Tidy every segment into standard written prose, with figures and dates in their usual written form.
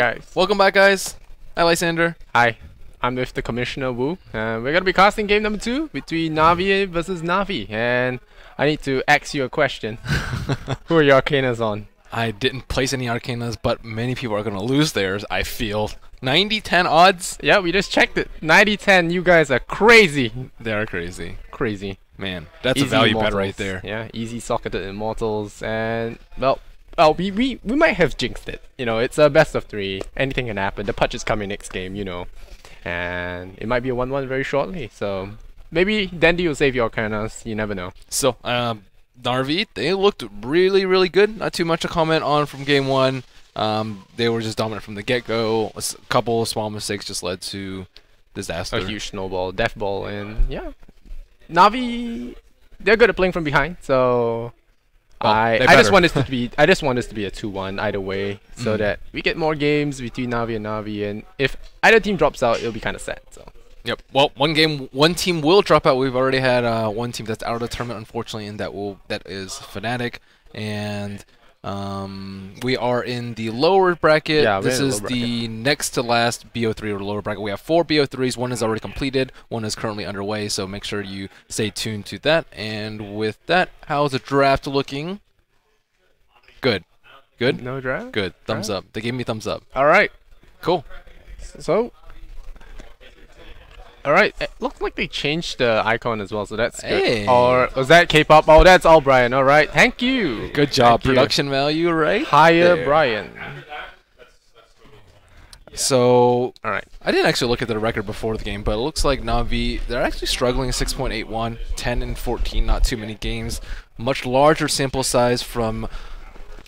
guys. Welcome back, guys. Hi, Lysander. Hi, I'm with the Commissioner Wu. We're gonna be casting game number 2 between Navi versus Navi, and I need to ask you a question. Who are your Arcanas on? I didn't place any Arcanas, but many people are going to lose theirs, I feel. 90-10 odds? Yeah, we just checked it. 90-10, you guys are crazy. They are crazy. Crazy. Man, that's Easy a value immortals. bet right there. Yeah, easy socketed Immortals, and, well, we might have jinxed it. You know, it's a best of 3. Anything can happen. The Pudge is coming next game, you know. And it might be a 1-1 very shortly, so maybe Dandy will save your Arcanas, you never know. So, Narvi, they looked really, really good. Not too much to comment on from game 1. They were just dominant from the get-go. A couple of small mistakes just led to disaster. A huge snowball, death ball, and yeah. Navi, they're good at playing from behind, so I just want this to be a 2-1 either way, so that we get more games between Navi and Navi, and if either team drops out, it'll be kind of sad. So. Yep. Well, one team will drop out. We've already had one team that's out of the tournament, unfortunately, and that is Fnatic, and we are in the lower bracket. Yeah, this is the next to last BO3 or lower bracket. We have 4 BO3s. One is already completed. One is currently underway. So make sure you stay tuned to that. And with that, how's the draft looking? Good. Good. No draft. Good. Thumbs up. They gave me thumbs up. All right. Cool. So. Alright, it looks like they changed the icon as well, so that's good. Hey. Or was that K-pop? Oh, that's all Brian. Alright, thank you. Good job. Thank you. Production value, right? Higher there. Brian. So, alright. I didn't actually look at the record before the game, but it looks like Navi, they're actually struggling 6.81, 10 and 14, not too many games. Much larger sample size from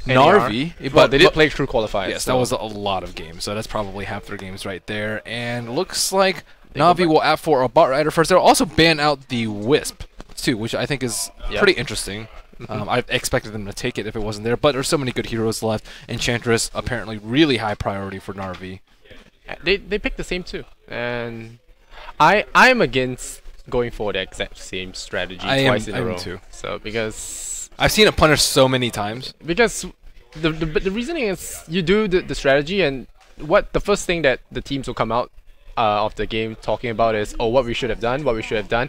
Narvi, but they did play true qualifiers. Yes, so. that was a lot of games, so that's probably half their games right there. And looks like Navi will opt for a bot rider first. They'll also ban out the Wisp too, which I think is pretty interesting. I expected them to take it if it wasn't there, but there's so many good heroes left. Enchantress apparently really high priority for Narvi. They picked the same too, and I'm against going for the exact same strategy twice in a row. Too. So because I've seen it punished so many times. Because the reasoning is you do the strategy, and the first thing that the teams will come out of the game talking about is, oh, what we should have done, oh, we should have done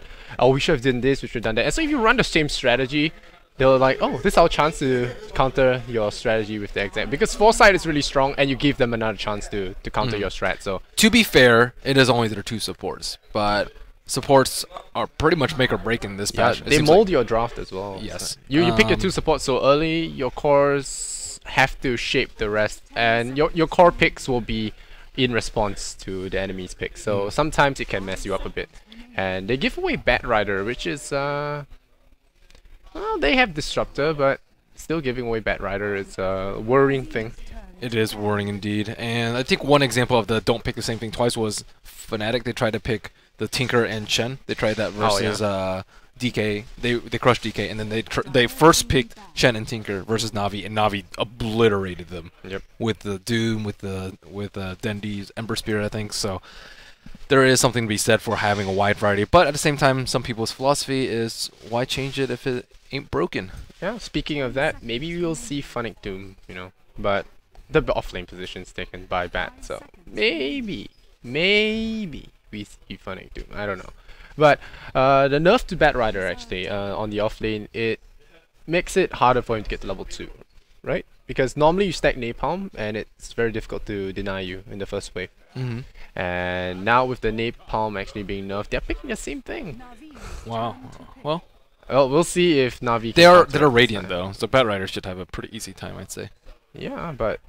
this, we should have done that. And so if you run the same strategy, they're like, oh, this is our chance to counter your strategy with the exact, because foresight is really strong, and you give them another chance to counter your strat. So to be fair, it is only their 2 supports, but supports are pretty much make or break in this patch. They mold your draft as well. Yes. So you pick your 2 supports so early, your cores have to shape the rest, and your core picks will be in response to the enemy's pick. So sometimes it can mess you up a bit. And they give away Bat Rider, which is well, they have Disruptor, but still giving away Bat Rider is a worrying thing. It is worrying indeed. And I think one example of the don't pick the same thing twice was Fnatic. They tried to pick the Tinker and Chen. They tried that versus DK. They crushed DK, and then they first picked Chen and Tinker versus Navi, and Navi obliterated them. Yep. With the Doom, with Dendy's Ember Spirit, I think. So there is something to be said for having a wide variety, but at the same time, some people's philosophy is, why change it if it ain't broken? Yeah. Speaking of that, maybe we'll see Funnic Doom. You know, but the offlane position is taken by Bat, so maybe we see Funnic Doom. I don't know. But the nerf to Bat Rider actually on the offlane, it makes it harder for him to get to level 2, right? Because normally you stack Napalm and it's very difficult to deny you in the first wave. And now with the Napalm actually being nerfed, they're picking the same thing. Wow. Well, we'll see if Navi. They're Radiant though, so Bat Rider should have a pretty easy time, I'd say. Yeah, but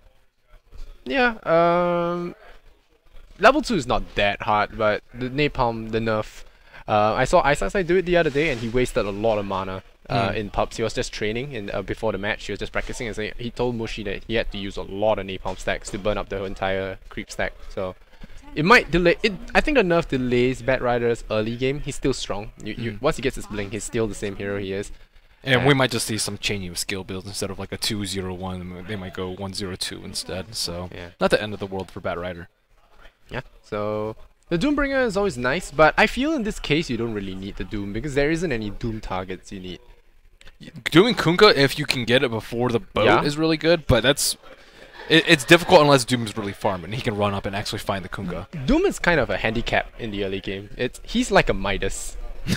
yeah, level 2 is not that hard, but the Napalm, the nerf. I saw Ice do it the other day, and he wasted a lot of mana in pubs. He was just training before the match. He was just practicing, and he told Mushi that he had to use a lot of Napalm stacks to burn up the entire creep stack. So it might delay. I think the nerf delays Bat Rider's early game. He's still strong. Once he gets his blink, he's still the same hero he is. And we might just see some changing of skill builds instead of like a 2-0-1. They might go 1-0-2 instead. So not the end of the world for Bat Rider. Yeah. So the Doombringer is always nice, but I feel in this case you don't really need the Doom because there isn't any Doom targets you need. Doing Kunkka, if you can get it before the boat, is really good, but that's It's difficult unless Doom's really farm and he can run up and actually find the Kunkka. Doom is kind of a handicap in the early game. He's like a Midas.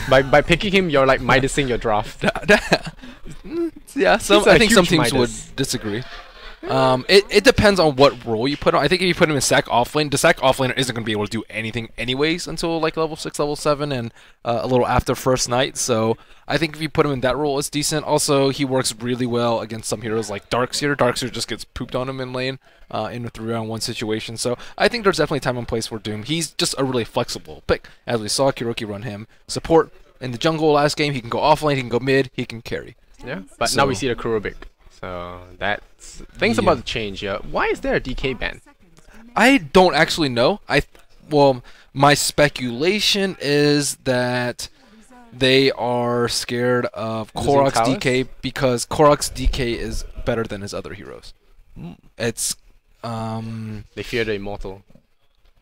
by picking him, you're like Midasing your draft. Yeah, I think some teams would disagree. It depends on what role you put him. I think if you put him in sack offlane, the sack offlaner isn't going to be able to do anything anyways until like level 6, level 7, and a little after first night. So I think if you put him in that role, it's decent. Also, he works really well against some heroes like Darkseer. Darkseer just gets pooped on him in lane in a 3-on-1 situation. So I think there's definitely time and place for Doom. He's just a really flexible pick. As we saw Kiroki run him. Support in the jungle last game, he can go offlane, he can go mid, he can carry. Yeah, but now we see the Kurobik. So that's things about to change. Yeah, why is there a DK ban? I don't actually know. Well, my speculation is that they are scared of Korok's DK because Korok's DK is better than his other heroes. It's they fear the immortal.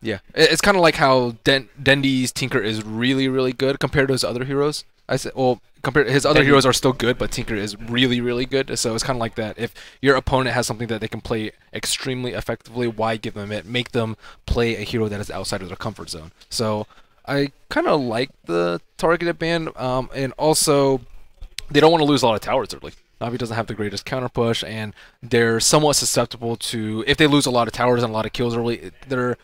Yeah, it's kind of like how Dendi's Tinker is really, really good compared to his other heroes. I said, well, his other heroes are still good, but Tinker is really, really good. So it's kind of like that. If your opponent has something that they can play extremely effectively, why give them it? Make them play a hero that is outside of their comfort zone. So I kind of like the targeted ban, and also they don't want to lose a lot of towers early. Navi doesn't have the greatest counter push, and they're somewhat susceptible to, if they lose a lot of towers and a lot of kills early, they're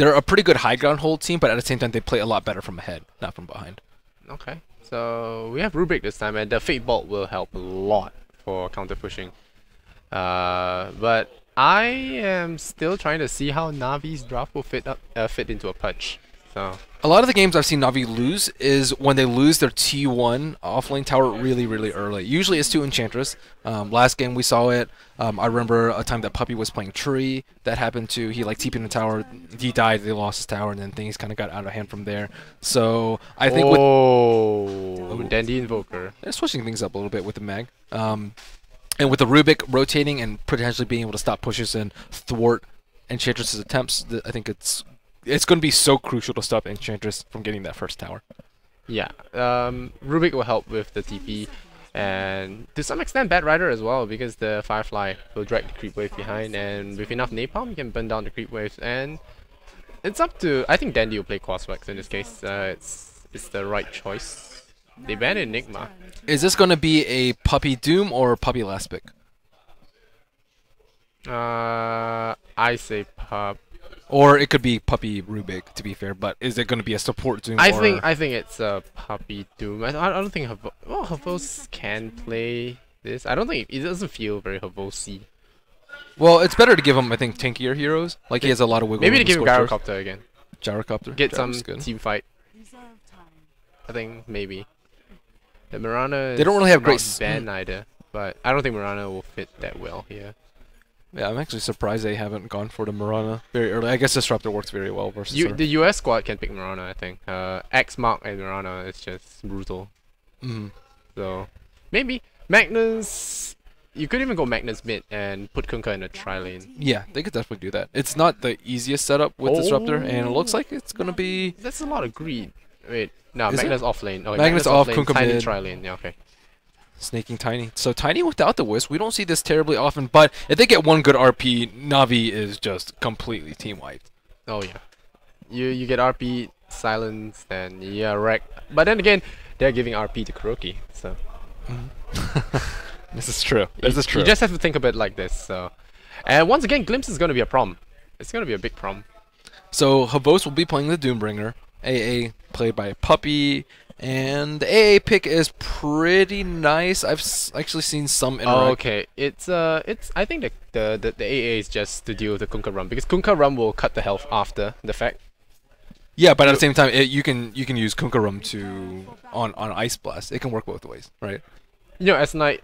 a pretty good high ground hold team, but at the same time they play a lot better from ahead, not from behind. Okay. So we have Rubik this time, and the Fate Bolt will help a lot for counter pushing. But I am still trying to see how Navi's draft will fit into a punch. So a lot of the games I've seen Navi lose is when they lose their T1 offlane tower really, really early. Usually it's to Enchantress. Last game we saw it. I remember a time that Puppy was playing Tree. That happened to, he like TP'd in the tower, he died, they lost his tower, and then things kind of got out of hand from there. So I think with Dandy Invoker. They're switching things up a little bit with the mag. And with the Rubik rotating and potentially being able to stop pushes and thwart Enchantress's attempts, I think it's going to be so crucial to stop Enchantress from getting that first tower. Yeah, Rubik will help with the TP, and to some extent Bat Rider as well, because the Firefly will drag the creep wave behind, and with enough napalm you can burn down the creep waves, and it's up to, I think Dandy will play Crosswax in this case. It's the right choice. They banned Enigma. Is this going to be a Puppy Doom or Puppy last pick? I say Pup. Or it could be Puppy Rubik, to be fair, but is it going to be a support Doom? I think it's a Puppy Doom. I don't think Havos can play this. I don't think it doesn't feel very Havosy. Well, it's better to give him, I think, tankier heroes. Like he has a lot of wiggle room. Maybe to give him Gyrocopter again. Gyrocopter. Get some team fight. I think maybe. The Mirana they don't really have great ban either, but I don't think Mirana will fit that well here. Yeah, I'm actually surprised they haven't gone for the Mirana very early. I guess Disruptor works very well versus her. The US squad can pick Mirana, I think. X Mark and Mirana is just brutal. So maybe Magnus. You could even go Magnus mid and put Kunkka in a tri-lane. Yeah, they could definitely do that. It's not the easiest setup with Disruptor, and it looks like it's gonna be. That's a lot of greed. Wait, no, Magnus off lane. Okay, Magnus off, Kunkka Tiny mid. tri-lane. Yeah, okay. Snaking Tiny. So Tiny without the Wisp, we don't see this terribly often, but if they get one good RP, Navi is just completely team wiped. Oh yeah. You get RP, silence, then yeah, wreck. But then again, they're giving RP to Kuroki, so. This is true. This is true. You just have to think of it like this. So, and once again, Glimpse is going to be a problem. It's going to be a big problem. So Havos will be playing the Doombringer. AA played by Puppy. And the AA pick is pretty nice. I've actually seen some interact. Oh, okay. It's I think the AA is just to deal with the Kunkka Rum, because Kunkka Rum will cut the health after the fact. Yeah, but at the same time, you can use Kunkka Rum on Ice Blast. It can work both ways, right? You know, as night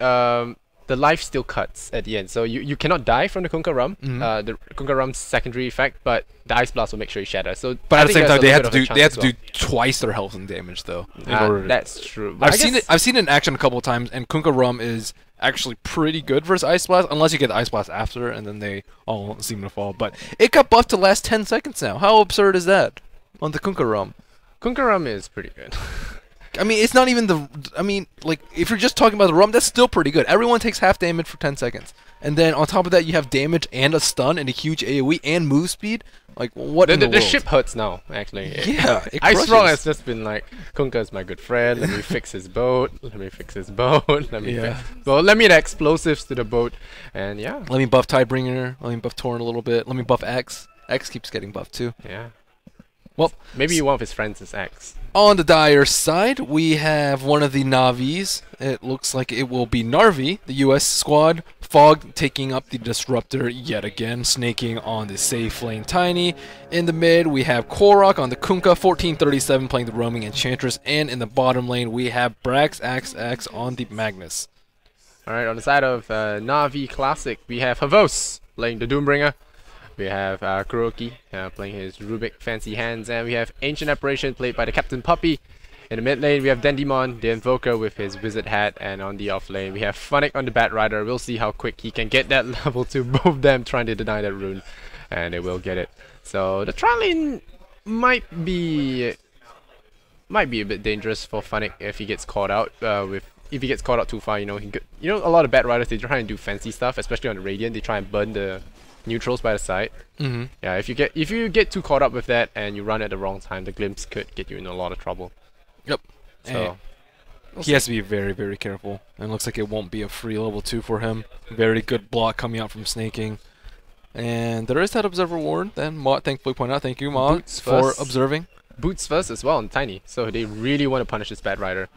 the life still cuts at the end, so you cannot die from the Kunkka Rum. The Kunkka Rum's secondary effect, but the Ice Blast will make sure you shatter. So, but at the same time, they have to do twice their health and damage though. That's true. But I've seen it in action a couple of times, and Kunkka Rum is actually pretty good versus Ice Blast, unless you get the Ice Blast after, and then they all seem to fall. But it got buffed to last 10 seconds now. How absurd is that on the Kunkka Rum? Kunkka Rum is pretty good. I mean, it's not even the. I mean, like, if you're just talking about the Rum, that's still pretty good. Everyone takes half damage for 10 seconds. And then on top of that, you have damage and a stun and a huge AoE and move speed. Like, what in the The world? ship hurts now, actually. Yeah, it Ice Rock crushes. has just been like, Kunkka is my good friend, let me fix his boat, let me fix his boat, let me Yeah. fix well, let me add explosives to the boat, and yeah. Let me buff Tidebringer. Let me buff Torn a little bit. Let me buff X. X keeps getting buffed too. Yeah. Well, Maybe one of his friends is X. on the dire side, we have one of the Navis. It looks like it will be Narvi, the US squad. Fog taking up the Disruptor yet again, snaking on the safe lane Tiny. In the mid, we have Korok on the Kunkka, 1437 playing the Roaming Enchantress. And in the bottom lane, we have Brax XX on the Magnus. Alright, on the side of Navi Classic, we have Havos playing the Doombringer. We have Kuroki playing his Rubik Fancy Hands, and we have Ancient Apparition played by the Captain Puppy. In the mid lane, we have Dendimon, the Invoker with his Wizard Hat, and on the off lane, we have Funnick on the Bat Rider. We'll see how quick he can get that level 2, both of them trying to deny that rune, and they will get it. So the trial lane might be a bit dangerous for Funnick if he gets caught out if he gets caught out too far. You know, a lot of Bat Riders, they try and do fancy stuff, especially on the Radiant. They try and burn the neutrals by the side. Yeah, if you get too caught up with that and you run at the wrong time, the glimpse could get you in a lot of trouble. Yep. So He has to be very, very careful. And it looks like it won't be a free level 2 for him. Very good block coming out from snaking. And there is that Observer Ward. Then Mott thankfully pointed out, thank you, Mott, Boots for first. observing. Boots first as well on Tiny, so they really want to punish this Bat Rider.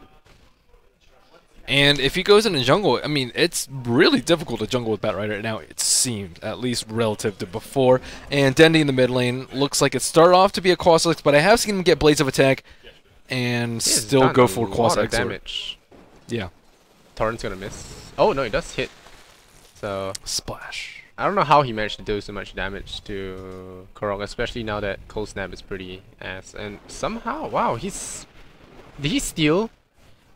And if he goes in the jungle, I mean, it's really difficult to jungle with Bat Rider now, it seems, at least relative to before. And Dendy in the mid lane looks like it started off to be a Quaselix, but I have seen him get Blades of Attack and He has still done go a for lot of Quaselix. damage. Yeah. Torrent's gonna miss. Oh no, he does hit. So Splash. I don't know how he managed to do so much damage to Korok, especially now that Cold Snap is pretty ass. And somehow, wow, did he steal?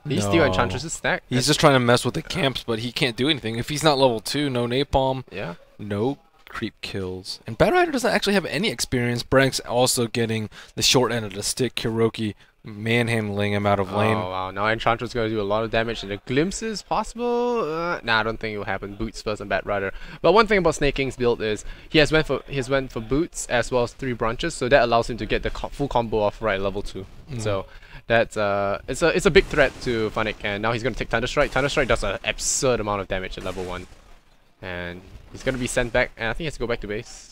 Did he steal No. Enchantress's stack? He's just trying to mess with the camps, but he can't do anything. If he's not level 2, no Napalm, Yeah. no creep kills. And Bat Rider doesn't actually have any experience. Brank's also getting the short end of the stick. Kuroki manhandling him out of lane. Oh wow, now Enchantress gonna do a lot of damage, and the glimpses possible? Nah, I don't think it will happen. Boots first and Bat Rider. But one thing about Snake King's build is he has went for Boots as well as 3 branches, so that allows him to get the full combo off right at level 2. So that's it's a big threat to Funnick, and now he's gonna take Thunderstrike. Thunderstrike does an absurd amount of damage at level 1, and he's gonna be sent back, and I think he has to go back to base.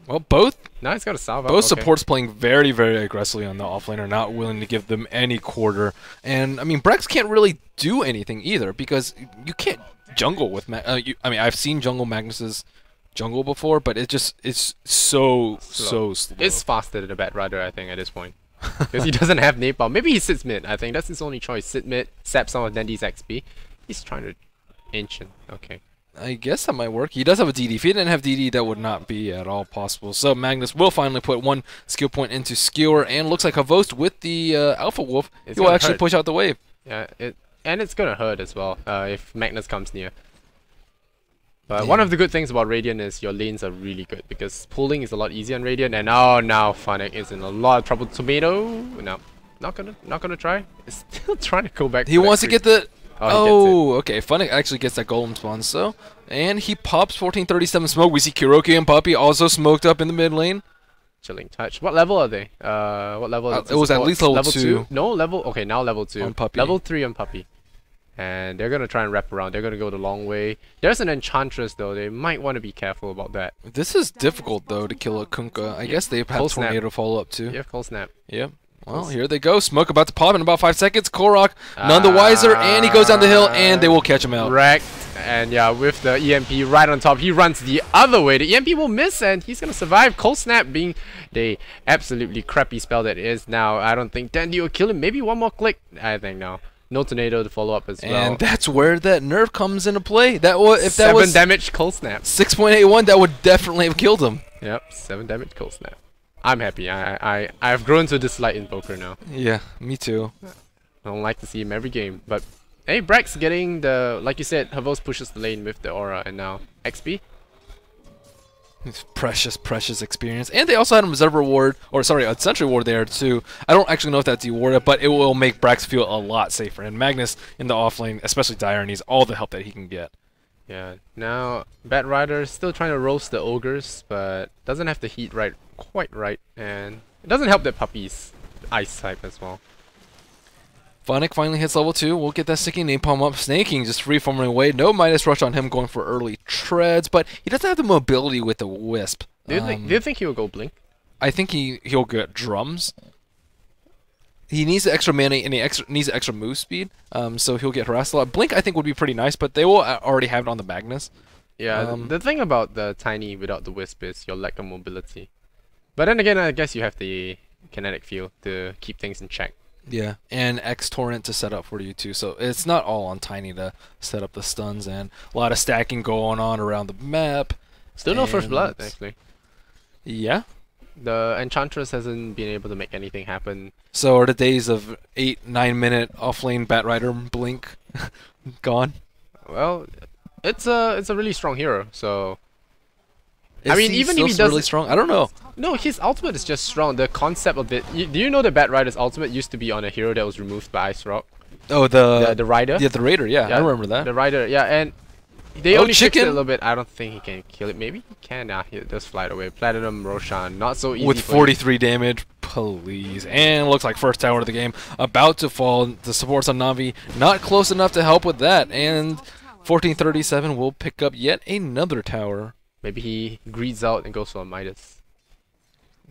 Well, both Now he's got a salve up. Both Okay. supports playing very, very aggressively on the offlane are not willing to give them any quarter. And, I mean, Brex can't really do anything either because you can't jungle with I mean, I've seen jungle Magnus's jungle before, but it's so slow. It's faster than a Bat Rider, I think, at this point. Because he doesn't have Napalm. Maybe he sits mid, I think. That's his only choice. Sit mid, sap some of Dendy's XP. He's trying to Ancient. Okay. I guess that might work. He does have a DD. If he didn't have DD, that would not be at all possible. So Magnus will finally put 1 skill point into Skewer, and looks like Havost with the Alpha Wolf, he will actually push out the wave. Yeah, and it's gonna hurt as well if Magnus comes near. But one of the good things about Radiant is your lanes are really good because pulling is a lot easier on Radiant, and now Funnick is in a lot of trouble. Tomato, no, not gonna try. He's still trying to go back. He wants to get the. Oh, okay. Funnick actually gets that golem spawn, so. And he pops 1437 smoke. We see Kuroki and Puppy also smoked up in the mid lane. Chilling touch. What level are they? What level? It was at least level 2. No, level. Okay, now level 2. On Puppy. Level 3 on Puppy. And they're gonna try and wrap around. They're gonna go the long way. There's an Enchantress though. They might want to be careful about that. This is difficult though to kill a Kunkka. I guess they have Cold Snap. Tornado follow up too. Yeah, Cold Snap. Yep. Well, here they go. Smoke about to pop in about 5 seconds. Korok, none the wiser, and he goes down the hill, and they will catch him out. Wrecked. And yeah, with the EMP right on top, he runs the other way. The EMP will miss, and he's gonna survive. Cold Snap being the absolutely crappy spell that it is now. I don't think Dandy will kill him. Maybe one more click. I think no. No Tornado to follow up as well. And that's where that nerf comes into play. That was if that 7 was damage Cold Snap. 6.81, that would definitely have killed him. Yep, 7 damage Cold Snap. I'm happy. I've grown to dislike Invoker now. Yeah, me too. I don't like to see him every game, but hey, Brax getting the, like you said, Havos pushes the lane with the aura, and now XP. It's precious, precious experience. And they also had an Observer Ward, or sorry, a Sentry Ward there too. I don't actually know if that's rewarded, but it will make Brax feel a lot safer. And Magnus in the offlane, especially Dire, needs all the help that he can get. Yeah, now Bat Rider is still trying to roast the ogres, but doesn't have the heat quite right, and it doesn't help that Puppy's ice type as well. Phonic finally hits level 2. We'll get that sticky napalm up. Snaking just free-forming away. No Midas Rush on him going for early treads, but he doesn't have the mobility with the Wisp. Do you think he will go Blink? I think he'll get drums. He needs the extra mana and he needs the extra move speed, so he'll get harassed a lot. Blink I think would be pretty nice, but they will already have it on the Magnus. Yeah, the thing about the Tiny without the Wisp is your lack of mobility. But then again, I guess you have the kinetic field to keep things in check. Yeah, and X Torrent to set up for you too, so it's not all on Tiny to set up the stuns, and a lot of stacking going on around the map. Still no first blood, actually. Yeah. The Enchantress hasn't been able to make anything happen. So are the days of 8-9 minute offlane Bat Rider Blink gone? Well, it's a really strong hero, so I mean, even if he does really strong, I don't know. No, his ultimate is just strong. The concept of it. Do you know that Bat Rider's ultimate used to be on a hero that was removed by Ice Rock? Oh, the Rider. Yeah, the Raider. Yeah, I remember that. The Rider. Yeah, and they only fixed it a little bit. I don't think he can kill it. Maybe he can. Nah, he does fly away. Platinum Roshan, not so easy. With 43 damage, please. And looks like first tower of the game about to fall. The supports on Navi not close enough to help with that. And 1437 will pick up yet another tower. Maybe he greeds out and goes for a Midas.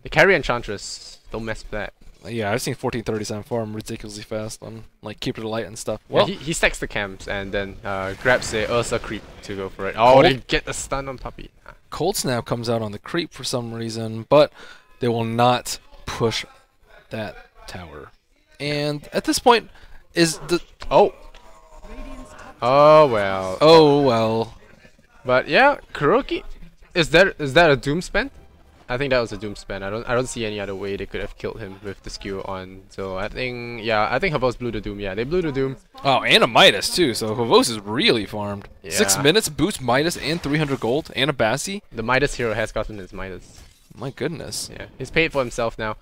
The carry Enchantress, don't mess with that. Yeah, I've seen 1437 farm ridiculously fast on like Keeper the Light and stuff. Well, yeah, he stacks the camps and then grabs the Ursa creep to go for it. Oh, they get the stun on Puppy. Cold Snap comes out on the creep for some reason, but they will not push that tower. And at this point, is the oh well. Oh well. But yeah, Kuroki. Is that a doom spend? I think that was a doom spend. I don't see any other way they could have killed him with the skew on. So I think Havos blew the doom. Yeah, they blew the doom. Oh, and a Midas too. So Havos is really farmed. Yeah. 6 minutes boost Midas and 300 gold and a Bassi. The Midas hero has gotten his Midas. My goodness. Yeah, he's paid for himself now.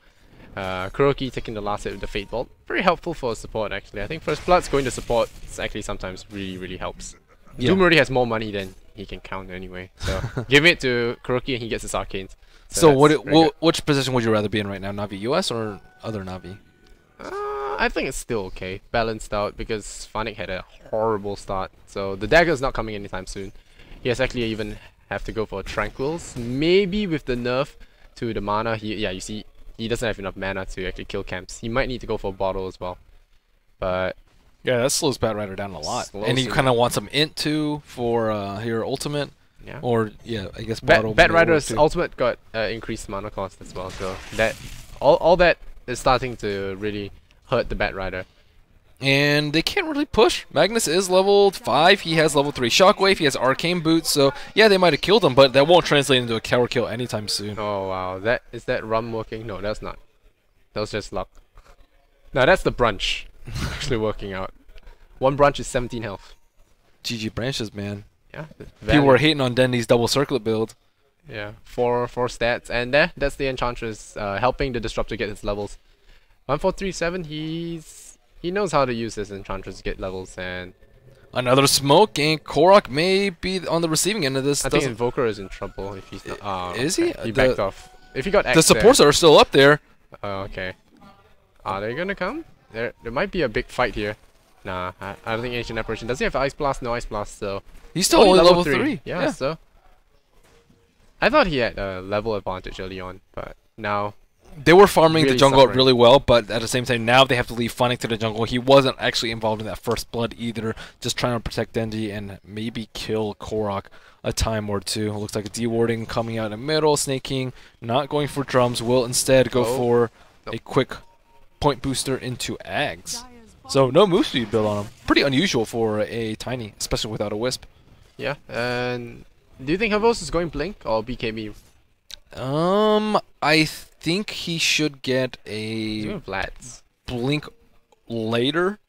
Kuroki taking the last hit with the Fate Bolt. Very helpful for support actually. I think First Blood's going to support actually sometimes really helps. Yeah. Doom already has more money than he can count anyway. So give it to Kuroki and he gets his arcanes. So which position would you rather be in right now, Navi US or other Navi? I think it's still okay, balanced out because Phonic had a horrible start. So the dagger is not coming anytime soon. He has actually even have to go for Tranquils. Maybe with the nerf to the mana, you see he doesn't have enough mana to actually kill camps. He might need to go for a bottle as well. But yeah, that slows Bat Rider down a lot. And he kind of wants some int too for your ultimate. Yeah. Or yeah, I guess bottle. Bat Rider's ultimate got increased mana cost as well, so that all that is starting to really hurt the Bat Rider. And they can't really push. Magnus is level 5. He has level 3 Shockwave. He has Arcane Boots. So yeah, they might have killed him, but that won't translate into a tower kill anytime soon. Oh wow, is that rum working? No, that's not. That was just luck. No, that's the brunch actually working out. One brunch is 17 health. GG branches, man. Yeah, people were hating on Dendy's double circlet build. Yeah, four stats, and that's the Enchantress helping the Disruptor get his levels. 1437, he knows how to use his Enchantress to get levels, and another smoke, and Korok may be on the receiving end of this. I think Invoker is in trouble if he's not. Is he? He backed off. If he got X the supports are still up there. Oh, okay. Are they gonna come? There might be a big fight here. Nah, I don't think Ancient Apparition. Does he have Ice Blast? No Ice Blast, so he's still only level 3. Yeah, so I thought he had a level advantage early on, but now they were farming the jungle up really well, but at the same time now they have to leave Phonic to the jungle. He wasn't actually involved in that first blood either, just trying to protect Denji and maybe kill Korok a time or two. Looks like a dewarding coming out in the middle. Snake King not going for drums, will instead go for a quick point booster into Ags. So no move speed build on him. Pretty unusual for a Tiny, especially without a Wisp. Yeah, and do you think Havos is going Blink or BKB? I think he should get a Blink later.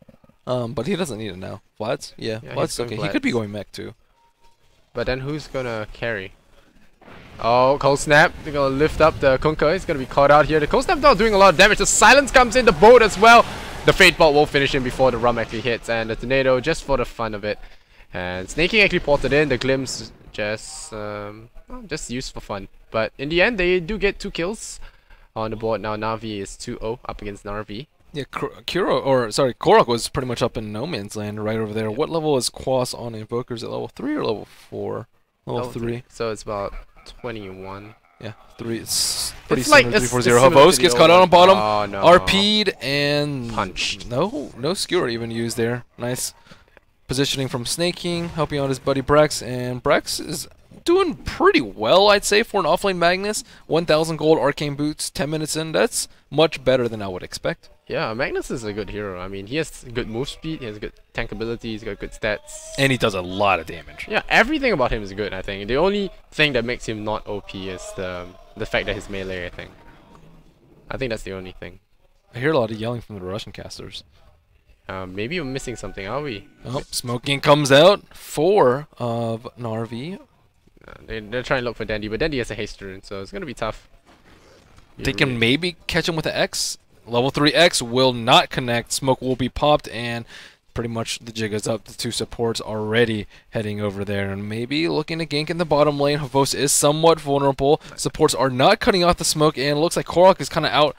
But he doesn't need it now. Flats? Yeah, Flats okay. He could be going mech too. But then who's gonna carry? Oh, Cold Snap. They're gonna lift up the Kunkka. He's gonna be caught out here. The Cold Snap not doing a lot of damage. The Silence comes in the boat as well. The Fate Bolt will finish him before the Rum actually hits, and the Tornado, just for the fun of it, And Snaking actually ported in. The Glimpse just used for fun. But in the end, they do get 2 kills on the board. Now Navi is 2-0 up against Narvi. Yeah, Korok was pretty much up in no man's land right over there. What level is Quas on Invokers? At level 3 or level 4? Level 3. So it's about 21. Yeah, 3. It's pretty It's like similar. it's 340. similar to Havos the gets old caught out on one. bottom. Oh, no. RP'd and Punched. No skewer even used there. Nice positioning from Snaking, helping out his buddy Brex, and Brex is doing pretty well, I'd say, for an offlane Magnus. 1,000 gold arcane boots, 10 minutes in. That's much better than I would expect. Yeah, Magnus is a good hero. I mean, he has good move speed, he has good tank ability, he's got good stats. And he does a lot of damage. Yeah, everything about him is good, I think. The only thing that makes him not OP is the fact that he's melee, I think. I think that's the only thing. I hear a lot of yelling from the Russian casters. Maybe we're missing something, are we? Oh, Smoking comes out for of Narvi. They're trying to look for Dandy, but Dandy has a haste rune, so it's going to be tough. They can maybe catch him with an X. Level 3 X will not connect. Smoke will be popped, and pretty much the jig is up. The 2 supports already heading over there, and maybe looking to gank in the bottom lane. Havos is somewhat vulnerable. Supports are not cutting off the smoke, and it looks like Korok is kind of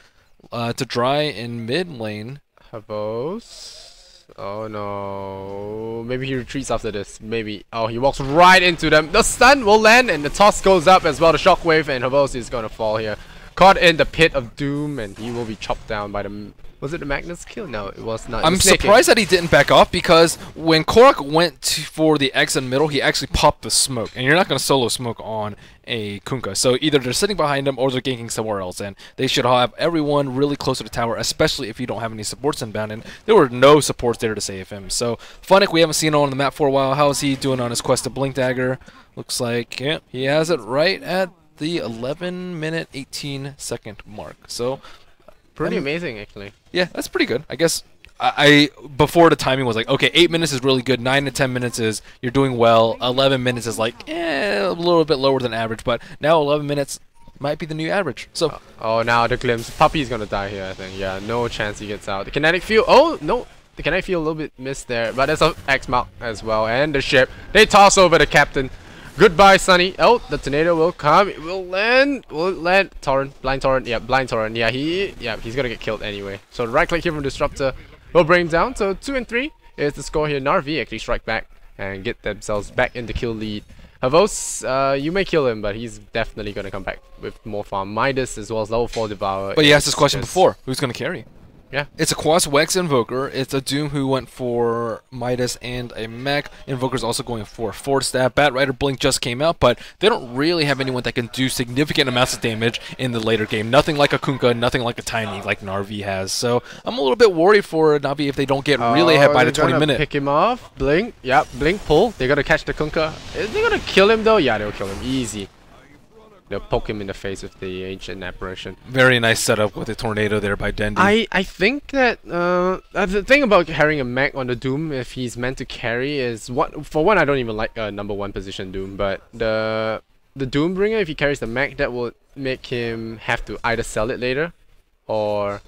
out to dry in mid lane. Havos. Oh no. Maybe he retreats after this. Maybe. Oh, he walks right into them. The stun will land, and the toss goes up as well. The shockwave, and Havos is going to fall here. Caught in the pit of doom, and he will be chopped down by the... Was it the Magnus kill? No, it was not. I'm surprised that he didn't back off, because when Korok went for the X in middle, he actually popped the smoke. And you're not going to solo smoke on a Kunkka. So either they're sitting behind him or they're ganking somewhere else. And they should have everyone really close to the tower, especially if you don't have any supports inbound. And there were no supports there to save him. So Funnick, we haven't seen him on the map for a while. How is he doing on his quest to Blink Dagger? Looks like he has it right at the 11-minute, 18-second mark. So pretty amazing, actually. Yeah, that's pretty good. I guess I before the timing was like, okay, 8 minutes is really good. 9 to 10 minutes is you're doing well. 11 minutes is like a little bit lower than average. But now 11 minutes might be the new average. So oh, now the glimpse. Puppy's gonna die here, I think. Yeah, no chance he gets out. The kinetic field. Oh no, the kinetic field a little bit missed there, but there's a X mark as well, and the ship. They toss over the captain. Goodbye, Sunny. Oh, the tornado will come. It will land. Will it land? Torrent. Blind Torrent. Yeah, Blind Torrent. Yeah, he's gonna get killed anyway. So right click here from Disruptor will bring him down. So 2 and 3 is the score here. Narvi actually strike back and get themselves back in the kill lead. Havos, you may kill him, but he's definitely gonna come back with more farm. Midas as well as level 4 Devour. But you asked this question before. Who's gonna carry? Yeah. It's a Quas Wex Invoker. It's a Doom who went for Midas and a Mech. Invoker's also going for Force Staff. Bat Rider Blink just came out, but they don't really have anyone that can do significant amounts of damage in the later game. Nothing like a Kunkka, nothing like a Tiny like Narvi has. So I'm a little bit worried for Navi if they don't get really ahead by the 20 minute. Pick him off. Blink. Yeah, Blink pull. They're gonna catch the Kunkka. Is they gonna kill him though? Yeah, they'll kill him. Easy. They'll poke him in the face with the ancient apparition. Very nice setup with the tornado there by Dendi. I think that the thing about carrying a mech on the Doom, if he's meant to carry, is for one I don't even like number 1 position Doom, but the Doombringer, if he carries the mech, that will make him have to either sell it later, or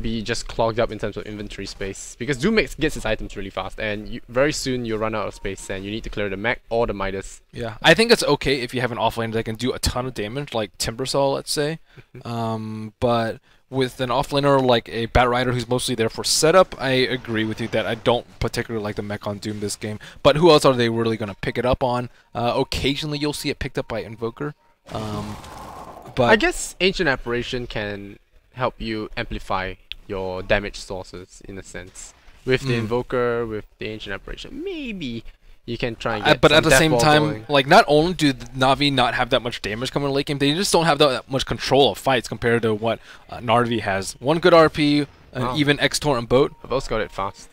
be just clogged up in terms of inventory space, because Doom gets his items really fast, and very soon you'll run out of space and you need to clear the mech or the Midas. Yeah, I think it's okay if you have an offlaner that can do a ton of damage, like Timbersaw, let's say. But with an offlaner like a Bat Rider who's mostly there for setup, I agree with you that I don't particularly like the mech on Doom this game. But who else are they really going to pick it up on? Occasionally you'll see it picked up by Invoker. But I guess Ancient Apparition can help you amplify your damage sources in a sense. With the Invoker, with the Ancient Apparition, maybe you can try and get but at the same time, going. like, not only do Navi not have that much damage coming in late game, they just don't have that much control of fights compared to what Narvi has. 1 good RP, an even X-Torrent boat. They both got it fast.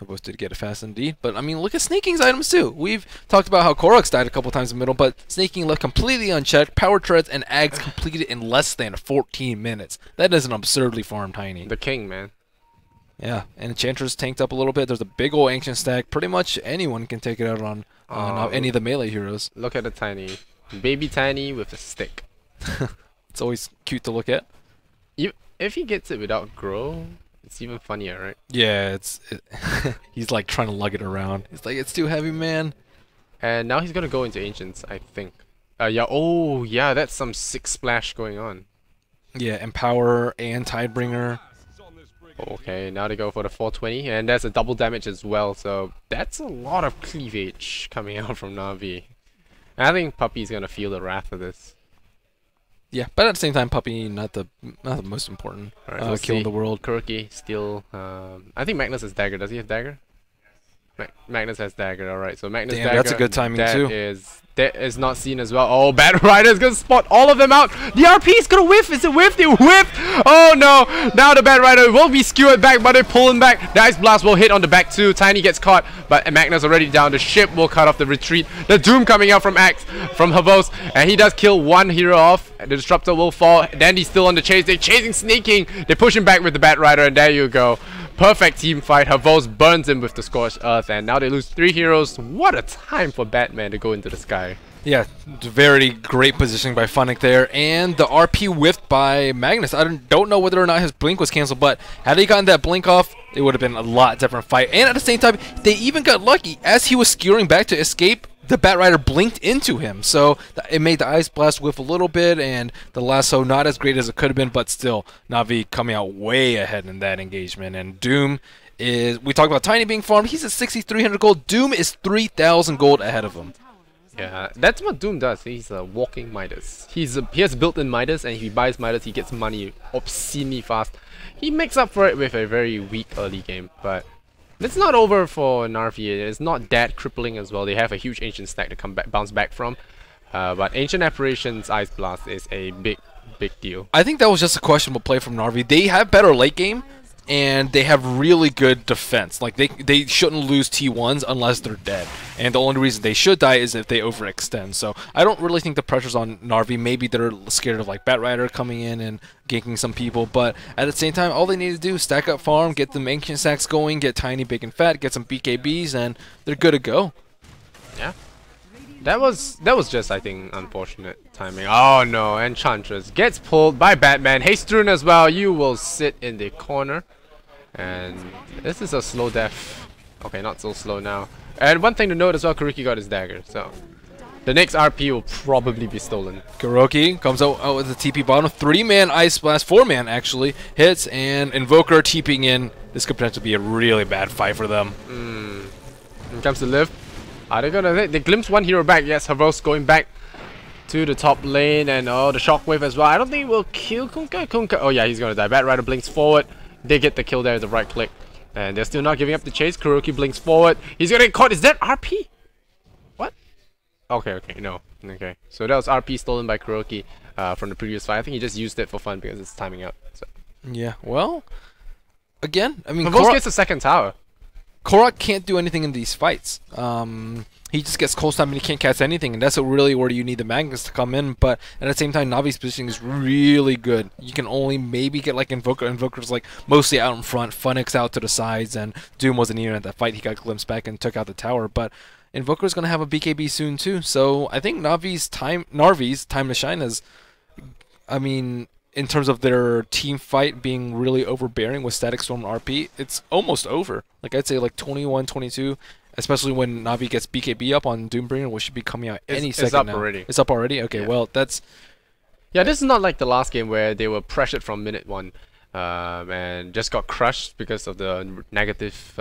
Havos did get it fast indeed, but I mean, look at Snaking's items too. We've talked about how Korok's died a couple times in the middle, but Snaking left completely unchecked. Power treads and Ags completed in less than 14 minutes. That is an absurdly farmed Tiny. The king, man. Yeah, and Enchantress tanked up a little bit. There's a big old Ancient stack. Pretty much anyone can take it out on any of the melee heroes. Look at the Tiny. Baby Tiny with a stick. It's always cute to look at. If he gets it without grow, It's even funnier, right? Yeah, he's like trying to lug it around. He's like, it's too heavy, man. And now he's gonna go into Ancients, I think. Yeah, oh, yeah, that's some sick splash going on. Yeah, Empower and Tidebringer. Okay, now they go for the 420, and that's a double damage as well, so that's a lot of cleavage coming out from Navi. And I think Puppy's gonna feel the wrath of this. Yeah, but at the same time, Puppy not the most important kill in the world. Kuroki still. I think Magnus has dagger. Does he have dagger? Magnus has dagger. All right, so Magnus dagger. That's a good timing too. That is not seen as well. Oh, Bat Rider's gonna spot all of them out. The RP is gonna whiff. Is it whiff? They whiff. Oh no! Now the Bat Rider will be skewered back, but they pull him back. The Ice Blast will hit on the back too. Tiny gets caught, but Magnus already down. The ship will cut off the retreat. The Doom coming out from Havos, and he does kill one hero off. The Disruptor will fall. Dandy's still on the chase. They're chasing, sneaking. They push him back with the Bat Rider, and there you go. Perfect team fight. Havos burns him with the Scorched Earth, and now they lose 3 heroes. What a time for Batman to go into the sky. Yeah, very great positioning by Funnick there, and the RP whiffed by Magnus. I don't know whether or not his blink was canceled, but had he gotten that blink off, it would have been a lot different fight. And at the same time, they even got lucky. As he was skewering back to escape, the Bat Rider blinked into him, so it made the Ice Blast whiff a little bit, and the lasso not as great as it could have been, but still, Navi coming out way ahead in that engagement. And Doom is, we talked about Tiny being farmed, he's at 6,300 gold. Doom is 3,000 gold ahead of him. Yeah, that's what Doom does. He's a walking Midas. He has built-in Midas, and if he buys Midas, he gets money obscenely fast. He makes up for it with a very weak early game, but it's not over for Narvi. It's not that crippling as well. They have a huge Ancient stack to bounce back from, but Ancient Apparition's Ice Blast is a big deal. I think that was just a questionable play from Narvi. They have better late game, and they have really good defense. Like they shouldn't lose T1s unless they're dead, and the only reason they should die is if they overextend. So I don't really think the pressure's on Narvi. Maybe they're scared of like Bat Rider coming in and ganking some people, but at the same time, all they need to do is stack up farm, get them Ancient stacks going, get Tiny, big, and fat, get some BKBs, and they're good to go. Yeah. That was just, I think, unfortunate timing. Oh no, Enchantress gets pulled by Batman. Hastrun as well. You will sit in the corner. And this is a slow death. Okay, not so slow now. And one thing to note as well, Kuroki got his dagger. So the next RP will probably be stolen. Kuroki comes out with the TP bottom. 3-man Ice Blast, 4-man actually, hits, and Invoker TPing in. This could potentially be a really bad fight for them. Here comes the lift. Are they gonna? They glimpse one hero back. Yes, Havos going back to the top lane, and oh, the shockwave as well. I don't think it will kill Kunkka. Oh yeah, he's gonna die. Bat Rider blinks forward. They get the kill there with the right click, and they're still not giving up the chase. Kuroki blinks forward. He's gonna get caught. Is that RP? What? Okay, no. Okay, so that was RP stolen by Kuroki from the previous fight. I think he just used it for fun because it's timing out. So. Yeah. Well, again, I mean, Havos gets the second tower. Korok can't do anything in these fights. He just gets cold snap and he can't catch anything, and that's really where you need the Magnus to come in. But at the same time, Navi's positioning is really good. You can only maybe get like Invoker. Invoker's like mostly out in front, Funnick's out to the sides, and Doom wasn't even at that fight. He got glimpsed back and took out the tower. But Invoker's gonna have a BKB soon too. So I think Narvi's time to shine is, I mean, in terms of their team fight being really overbearing with Static Storm RP, it's almost over. Like I'd say like 21-22, especially when Navi gets BKB up on Doombringer, which should be coming out any second now. It's up already. It's up already? Okay, yeah. Well, that's... Yeah, this is not like the last game where they were pressured from minute 1 and just got crushed because of the negative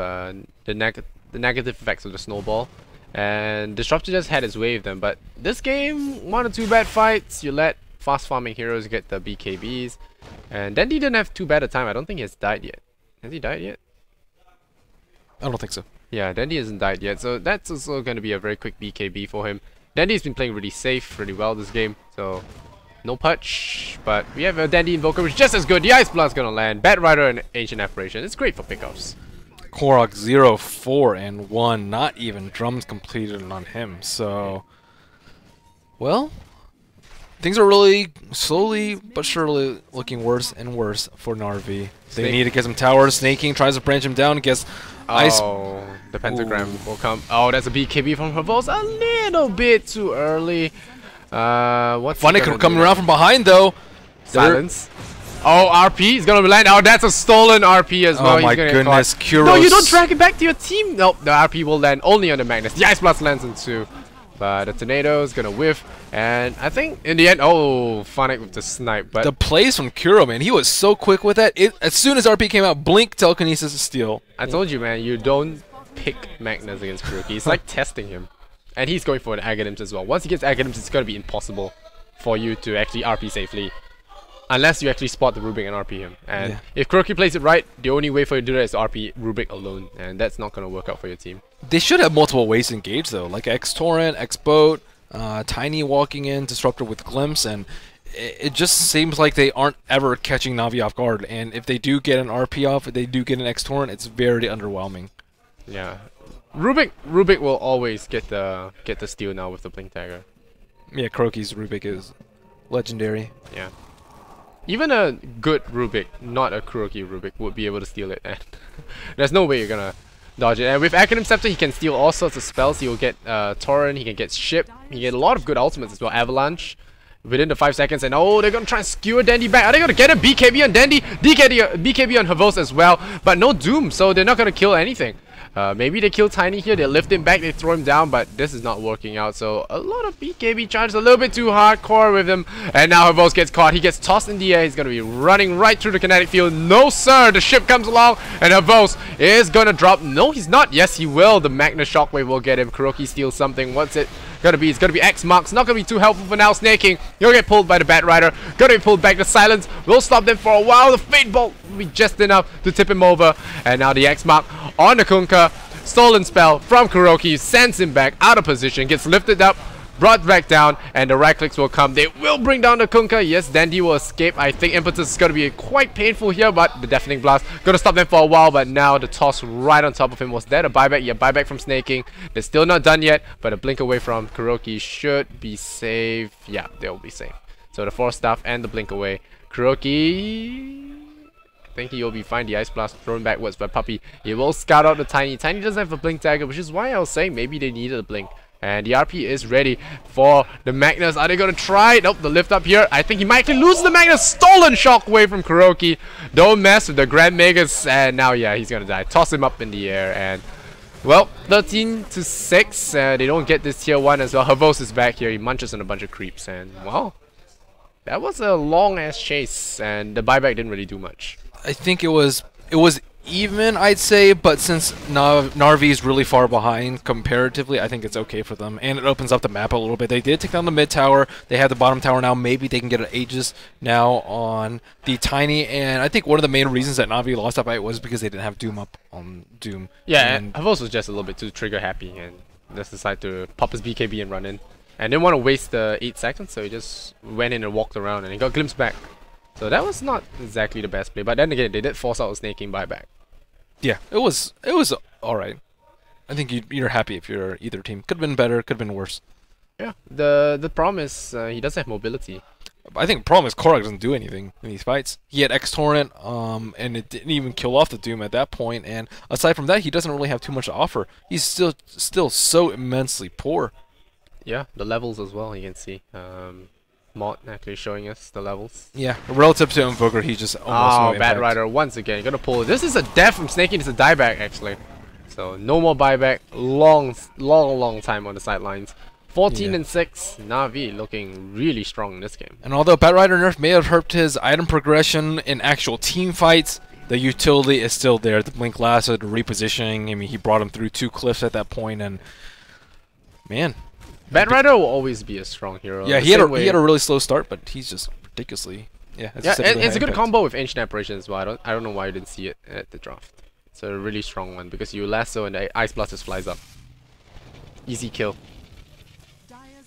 negative effects of the snowball. And Disruptor just had his way with them. But this game, 1 or 2 bad fights, you let fast farming heroes get the BKBs, and Dandy didn't have too bad a time. I don't think he has died yet. Has he died yet? I don't think so. Yeah, Dandy hasn't died yet, so that's also going to be a very quick BKB for him. Dandy's been playing really safe, really well this game, so no punch. But we have a Dandy Invoker, which is just as good. The Ice Blast's going to land. Bat Rider and Ancient Apparition. It's great for pickoffs. Korok 0-4-1. Not even drums completed on him. So, well, things are really slowly but surely looking worse and worse for Narvi. They need to get some towers. Snaking tries to branch him down. Gets ice. Oh, the pentagram will come. Oh, that's a BKB from Havos. A little bit too early. What's Funnick coming around from behind though. Silence. Oh, RP is gonna land. Oh, that's a stolen RP as well. Oh my goodness, Kuros. No, you don't drag it back to your team. No, the RP will land only on the Magnus. The Ice Blast lands in 2. But the tornado is gonna whiff, and I think in the end, oh, Phonic with the snipe. But the plays from Kuro, man, he was so quick with that. As soon as RP came out, blink, telekinesis, steal. I told you, man, you don't pick Magnus against Kuroki. It's like testing him, and he's going for the Aghanim's as well. Once he gets Aghanim's, it's gonna be impossible for you to actually RP safely, unless you actually spot the Rubik and RP him. And if Kuroki plays it right, the only way for you to do that is to RP Rubik alone, and that's not gonna work out for your team. They should have multiple ways to engage though, like X-Torrent, X-Boat, Tiny walking in, Disruptor with Glimpse, and it just seems like they aren't ever catching Navi off guard. And if they do get an RP off, if they do get an X-Torrent, it's very underwhelming. Yeah, Rubik will always get the steal now with the Blink Dagger. Yeah, Kuroki's Rubik is legendary. Yeah. Even a good Rubik, not a Kuroki Rubik, would be able to steal it. And there's no way you're gonna dodge it. And with Aghanim Scepter, he can steal all sorts of spells. He will get Torrent, he can get Ship, he can get a lot of good ultimates as well. Avalanche within the 5 seconds, and oh, they're gonna try and skewer Dandy back. Are they gonna get a BKB on Dandy? BKB on Havos as well, but no Doom, so they're not gonna kill anything. Maybe they kill Tiny here, they lift him back, they throw him down, but this is not working out. So a lot of BKB charges, a little bit too hardcore with him. And now Havos gets caught, he gets tossed in the air, he's going to be running right through the kinetic field. No sir, the ship comes along, and Havos is going to drop. No, he's not. Yes, he will. The Magna Shockwave will get him. Kuroki steals something. What's it gonna be? It's gonna be X marks. Not gonna be too helpful for now. Snaking, he'll get pulled by the Bat Rider. Gonna be pulled back. The silence will stop them for a while. The Fate Bolt will be just enough to tip him over. And now the X mark on the Kunkka. Stolen spell from Kuroki, sends him back out of position, gets lifted up, brought back down, and the right clicks will come. They will bring down the Kunkka. Yes, Dandy will escape. I think Impetus is going to be quite painful here, but the Deafening Blast going to stop them for a while, but now the toss right on top of him. Was that a buyback? Yeah, buyback from Snaking. They're still not done yet, but a blink away from Kuroki should be safe. Yeah, they'll be safe. So the Force Staff and the blink away. Kuroki, I think he'll be fine. The Ice Blast thrown backwards by Puppy. He will scout out the Tiny. Tiny doesn't have a blink dagger, which is why I was saying maybe they needed a blink. And the RP is ready for the Magnus. Are they going to try? Nope, the lift up here. I think he might actually lose the Magnus. Stolen Shockwave from Kuroki. Don't mess with the Grand Magus. And now, yeah, he's going to die. Toss him up in the air. And, well, 13-6. They don't get this tier 1 as well. Havos is back here. He munches on a bunch of creeps. And, well, that was a long-ass chase. And the buyback didn't really do much. I think it was even, I'd say, but since Narvi is really far behind comparatively, I think it's okay for them, and it opens up the map a little bit. They did take down the mid tower, they have the bottom tower now. Maybe they can get an Aegis now on the Tiny, and I think one of the main reasons that Navi lost that fight was because they didn't have Doom up on Doom. Yeah, and Havos was just a little bit too trigger happy and just decided to pop his BKB and run in, and didn't want to waste the 8 seconds, so he just went in and walked around, and he got glimpsed back. So that was not exactly the best play, but then again, they did force out a Snaking buyback. Yeah, it was alright. I think you're happy if you're either team. Could have been better, could have been worse. Yeah, the problem is he doesn't have mobility. I think the problem is Korok doesn't do anything in these fights. He had X-Torrent, and it didn't even kill off the Doom at that point, and aside from that, he doesn't really have too much to offer. He's still so immensely poor. Yeah, the levels as well, you can see. Mod actually showing us the levels. Yeah, relative to Invoker, he just almost no Bat Rider once again. Gonna pull it. This is a death from Snaking. It's a dieback actually. So no more buyback. Long time on the sidelines. 14-6. Navi looking really strong in this game. And although Bat Rider nerf may have hurt his item progression in actual team fights, the utility is still there. The Blink Lasso, the repositioning. I mean, he brought him through 2 cliffs at that point, and man. Bat Rider will always be a strong hero. Yeah, he had a really slow start, but he's just ridiculously. Yeah, and it's a good combo with Ancient Apparition as well. I don't know why you didn't see it at the draft. It's a really strong one because you lasso and the Ice Blast just flies up. Easy kill.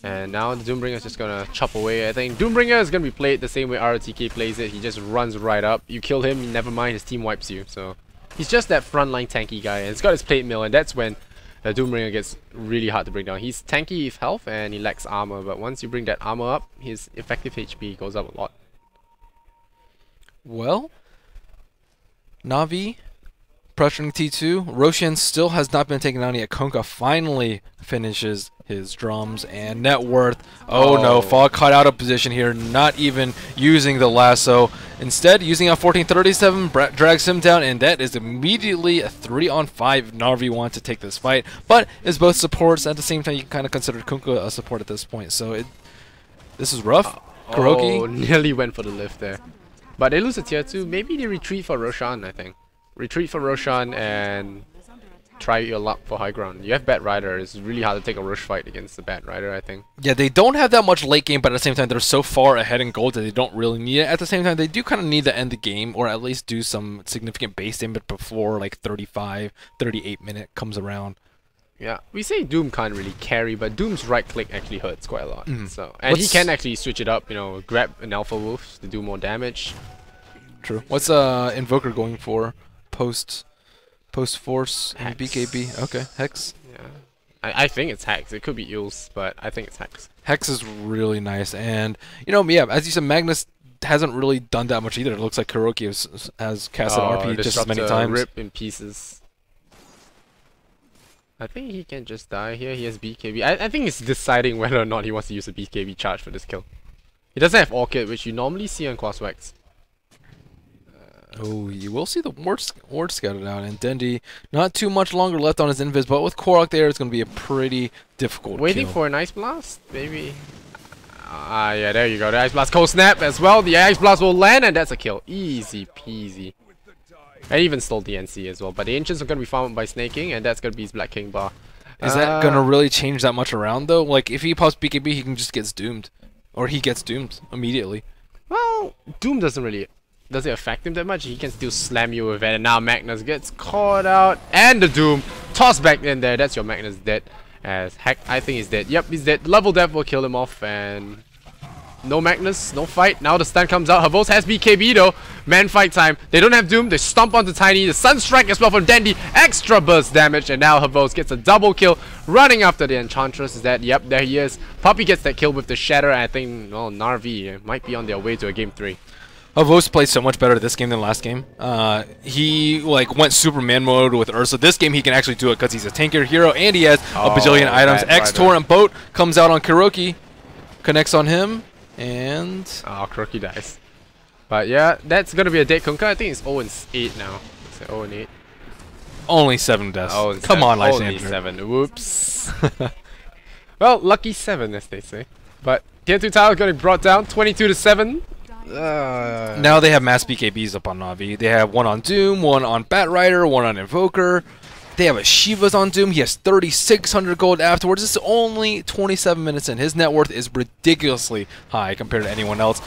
And now the Doombringer is just gonna chop away. I think Doombringer is gonna be played the same way ROTK plays it. He just runs right up. You kill him, never mind, his team wipes you. So he's just that frontline tanky guy. And he's got his plate mill, and that's when the Doombringer gets really hard to bring down. He's tanky with health and he lacks armor, but once you bring that armor up, his effective HP goes up a lot. Well, Navi pressuring T2. Roshan still has not been taken down yet. Kunkka finally finishes his drums and net worth. Oh no, Fog caught out of position here, not even using the lasso. Instead, using a 1437, drags him down, and that is immediately a 3-on-5. Na'Vi want to take this fight, but is both supports. At the same time, you can kind of consider Kunkka a support at this point, so this is rough. Kuroki. Oh, nearly went for the lift there. But they lose a tier 2. Maybe they retreat for Roshan, I think. Retreat for Roshan and try your luck for high ground. You have Bat Rider. It's really hard to take a rush fight against the Bat Rider, I think. Yeah, they don't have that much late game, but at the same time, they're so far ahead in gold that they don't really need it. At the same time, they do kind of need to end the game, or at least do some significant base damage before like 35, 38 minute comes around. Yeah, we say Doom can't really carry, but Doom's right click actually hurts quite a lot. And he can actually switch it up, you know, grab an Alpha Wolf to do more damage. True. What's Invoker going for? Post Force and BKB. Okay, Hex. Yeah, I think it's Hex. It could be Eels, but I think it's Hex. Hex is really nice, and you know, yeah, as you said, Magnus hasn't really done that much either. It looks like Kuroki has casted RP just as many times. Rip in pieces. I think he can just die here. He has BKB. I think he's deciding whether or not he wants to use a BKB charge for this kill. He doesn't have Orchid, which you normally see on Quaswax. Oh, you will see the ward scouted out, and Dendi not too much longer left on his invis, but with Korok there, it's going to be a pretty difficult Waiting kill. for an Ice Blast, maybe. Yeah, there you go. The Ice Blast cold snap as well. The Ice Blast will land, and that's a kill. Easy peasy. And even stole the NC as well. But the Ancients are going to be farmed by snaking, and that's going to be his Black King bar. Is that going to really change that much around, though? Like, if he pops BKB, he can just get doomed. Or he gets doomed immediately. Well, Doom doesn't really... Does it affect him that much? He can still slam you with it, and now Magnus gets caught out, and the Doom tossed back in there. That's your Magnus dead. As Hack, I think he's dead. Yep, he's dead. Level Death will kill him off, and no Magnus, no fight. Now the stun comes out. Havos has BKB though. Man fight time. They don't have Doom. They stomp onto Tiny. The Sun Strike as well from Dendi. Extra burst damage, and now Havos gets a double kill. Running after the Enchantress is that. Yep, there he is. Puppy gets that kill with the Shatter, and I think, well, Na'Vi might be on their way to a game 3. Havos played so much better this game than last game. He like went Superman mode with Ursa. This game he can actually do it because he's a tanker hero and he has a bajillion items. X-Torrent Boat comes out on Kuroki, connects on him, and... Oh, Kuroki dies. But yeah, that's going to be a dead Kunkka. I think it's 0-8 now. It's 0-8. Only 7 deaths. Oh, come on, Lysander. Only 7. Whoops. Well, lucky 7 as they say. But tier 2 tile going to be brought down 22-7. Now they have mass BKBs up on Na'Vi. They have one on Doom, one on Bat Rider, one on Invoker. They have a Shiva's on Doom. He has 3,600 gold afterwards. This is only 27 minutes in. His net worth is ridiculously high compared to anyone else.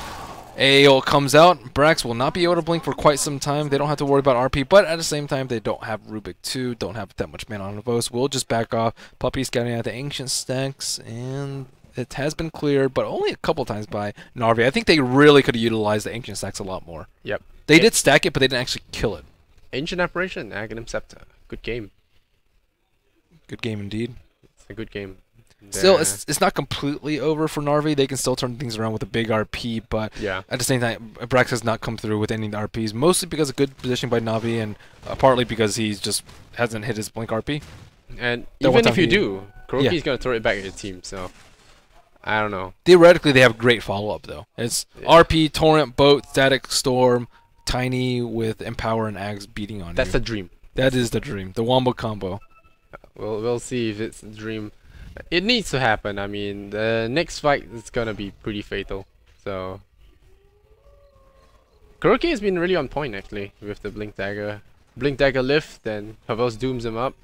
AO comes out. Brax will not be able to blink for quite some time. They don't have to worry about RP, but at the same time, they don't have Rubik 2, don't have that much mana on Avos. We'll just back off. Puppy scouting out the Ancient stacks, and it has been cleared, but only a couple times by Na'Vi. I think they really could have utilized the Ancient stacks a lot more. Yep. They did stack it, but they didn't actually kill it. Ancient Apparition, Aghanim Scepter. Good game. Good game indeed. It's a good game. Still, it's not completely over for Na'Vi. They can still turn things around with a big RP, but yeah, at the same time, Brax has not come through with any RPs, mostly because of good positioning by Na'Vi, and partly because he just hasn't hit his blink RP. And even if you do, Kuroki's going to throw it back at your team, so I don't know. Theoretically, they have great follow-up, though. It's RP, Torrent, Boat, Static Storm, Tiny with Empower and Ags beating on you. That's the dream. That is the dream. The Wombo combo. We'll see if it's a dream. It needs to happen. I mean, the next fight is gonna be pretty fatal. So Kuroki has been really on point actually with the Blink Dagger lift, and Havos dooms him up.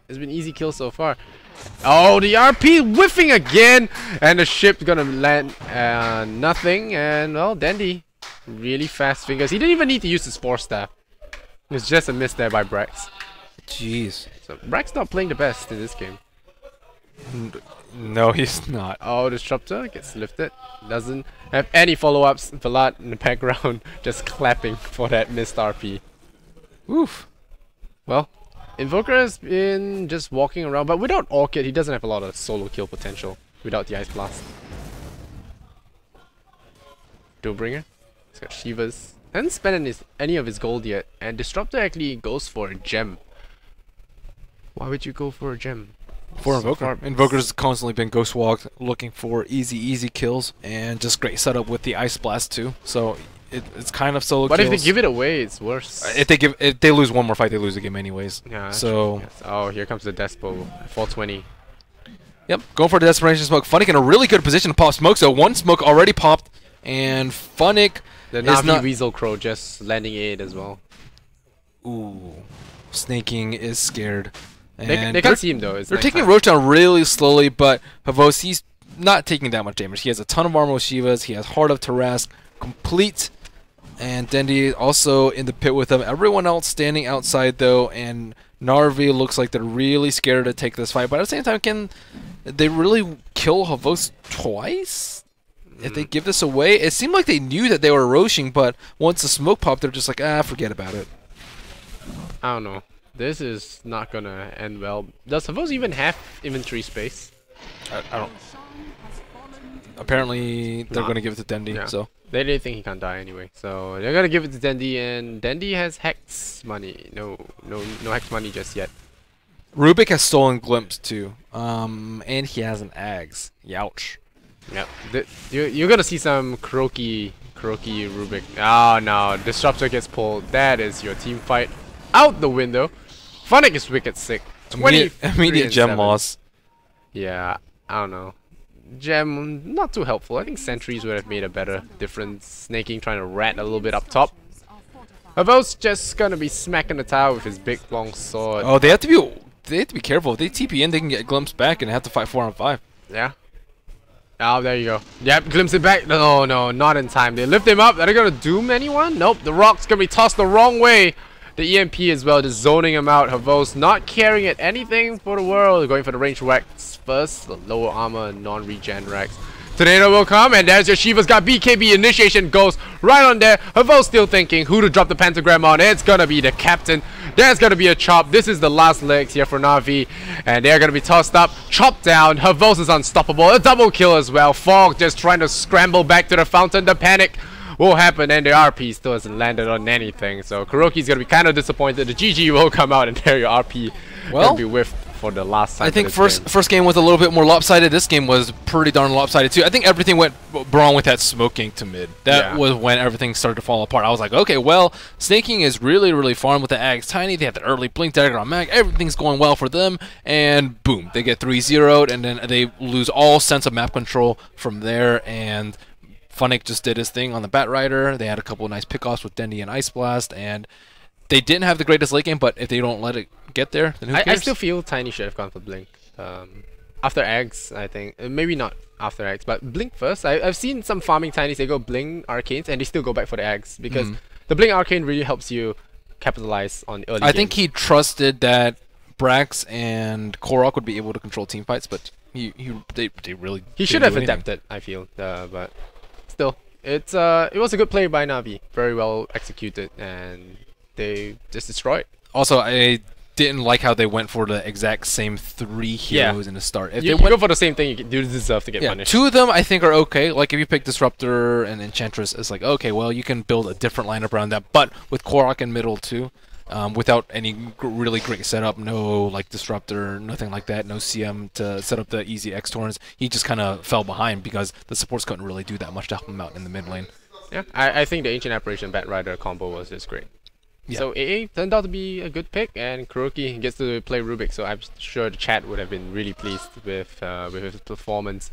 It's been easy kill so far. Oh, the RP whiffing again, and the ship's gonna land nothing. And well, Dendi, really fast fingers. He didn't even need to use his Force Staff. It was just a miss there by Brax. Jeez. So Brax not playing the best in this game. No, he's not. Oh, Disruptor gets lifted. Doesn't have any follow-ups. Velat in the background just clapping for that missed RP. Oof. Well, Invoker has been just walking around, but without Orchid, he doesn't have a lot of solo kill potential without the Ice Blast. Doombringer. He's got Shivas. Hasn't spent any of his gold yet, and Disruptor actually goes for a gem. Why would you go for a gem? For Invoker. Invoker's constantly been ghost walked, looking for easy kills, and just great setup with the Ice Blast too. So it's kind of solo but kills. But if they give it away, it's worse. If they lose one more fight, they lose the game anyways. Yeah. So. Yes. Oh, here comes the Despo. 420. Yep, going for the Desperation Smoke. Funnick in a really good position to pop smoke. So one smoke already popped, and Funnick. The Navi Weasel Crow just landing it as well. Ooh, Snaking is scared. They can't see him though. They're taking Roach down really slowly, but Havos, he's not taking that much damage. He has a ton of armor with Shivas. He has Heart of Tarask complete, and Dendi also in the pit with him. Everyone else standing outside though, and Narvi looks like they're really scared to take this fight. But at the same time, can they really kill Havos twice? If they give this away, it seemed like they knew that they were roaching, but once the smoke popped, they're just like, forget about it. I don't know. This is not gonna end well. Does Havos even have inventory space? I don't. Apparently, they're gonna give it to Dendi. Yeah. So they didn't think he can't die anyway, so they're gonna give it to Dendi, and Dendi has Hex money. No Hex money just yet. Rubik has stolen Glimpse too, and he has an Ags. Youch. Yep. You're gonna see some croaky Rubik. Oh no, Disruptor gets pulled. That is your team fight out the window. Funnick is wicked sick. Immediate gem loss. Yeah, I don't know. Gem not too helpful. I think sentries would have made a better difference. Snaking trying to rat a little bit up top. Havos just gonna be smacking the tower with his big long sword. Oh, they have to be careful. If they TP in, they can get Glimpse back and have to fight 4-on-5. Yeah. Oh, there you go. Yep, glimpse it back. No, not in time. They lift him up. Are they gonna doom anyone? Nope. The rock's gonna be tossed the wrong way. The EMP as well, just zoning him out. Havos not caring at anything for the world. Going for the range racks first. The lower armor and non-regen racks. Tornado will come, and there's your Shiva's got BKB. Initiation goes right on there. Havos still thinking who to drop the pentagram on. It's gonna be the captain. There's gonna be a chop. This is the last legs here for Navi, and they're gonna be tossed up, chopped down. Havos is unstoppable. A double kill as well. Fog just trying to scramble back to the fountain. The panic will happen, and the RP still hasn't landed on anything. So Kuroki's gonna be kind of disappointed. The GG will come out, and there your RP gonna be whiffed for the last time. I think first game was a little bit more lopsided. This game was pretty darn lopsided too. I think everything went wrong with that smoking to mid. That was when everything started to fall apart. I was like, okay, well, Snaking is really fun with the Ags Tiny. They have the early blink dagger on Mag. Everything's going well for them, and boom, they get 3-0'd, and then they lose all sense of map control from there. And Funnick just did his thing on the Bat Rider. They had a couple of nice pickoffs with Dendi and Ice Blast, and they didn't have the greatest late game, but if they don't let it get there, then who cares? I still feel Tiny should have gone for Blink. After Eggs, I think. Maybe not after Eggs, but Blink first. I've seen some farming Tinies, they go Blink Arcanes, and they still go back for the Eggs, because the Blink Arcane really helps you capitalize on early I think he trusted that Brax and Korok would be able to control team fights, but they really He should have adapted, I feel, but still. It was a good play by Navi. Very well executed, and they just destroyed. Also, I didn't like how they went for the exact same 3 heroes in the start. If you go for the same thing, you deserve to get punished. 2 of them I think are okay. Like if you pick Disruptor and Enchantress, it's like, okay, well, you can build a different lineup around that. But with Korok in middle too, without any really great setup, no like Disruptor, nothing like that, no CM to set up the easy X-Torns, he just kind of fell behind because the supports couldn't really do that much to help him out in the mid lane. Yeah, I think the Ancient Apparition Bat Rider combo was just great. Yeah. So AA turned out to be a good pick, and Kuroki gets to play Rubik, so I'm sure the chat would have been really pleased with his performance.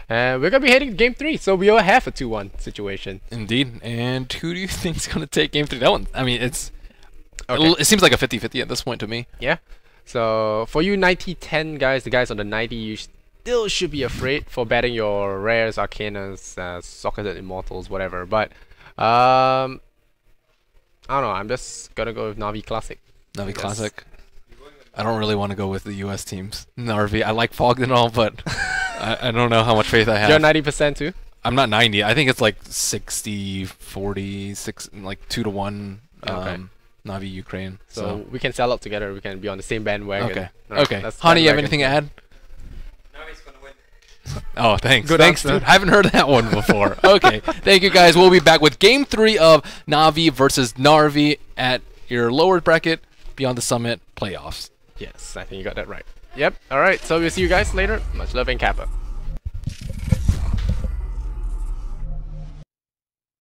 We're going to be heading to Game 3, so we all have a 2-1 situation. Indeed, and who do you think is going to take Game 3? That one, I mean, it seems like a 50-50 at this point to me. Yeah, so for you 90-10 guys, the guys on the 90, you still should be afraid for betting your Rares, Arcanas, Socketed Immortals, whatever, but I don't know, I'm just gonna go with Navi Classic. Navi Classic. I don't really want to go with the US teams. Narvi, I like Fogged and all, but I don't know how much faith I have. You're 90% too? I'm not 90. I think it's like 60-40, like 2-1 Navi Ukraine. So we can sell out together. We can be on the same bandwagon. Okay. Okay. Honey, you have anything to add? Navi's gonna win. Oh, thanks. Good Thanks, answer. dude. I haven't heard that one before. Okay. Thank you, guys. We'll be back with Game 3 of Navi versus Narvi at your lower bracket Beyond the Summit playoffs. Yes, I think you got that right. Yep. All right. So we'll see you guys later. Much love and Kappa.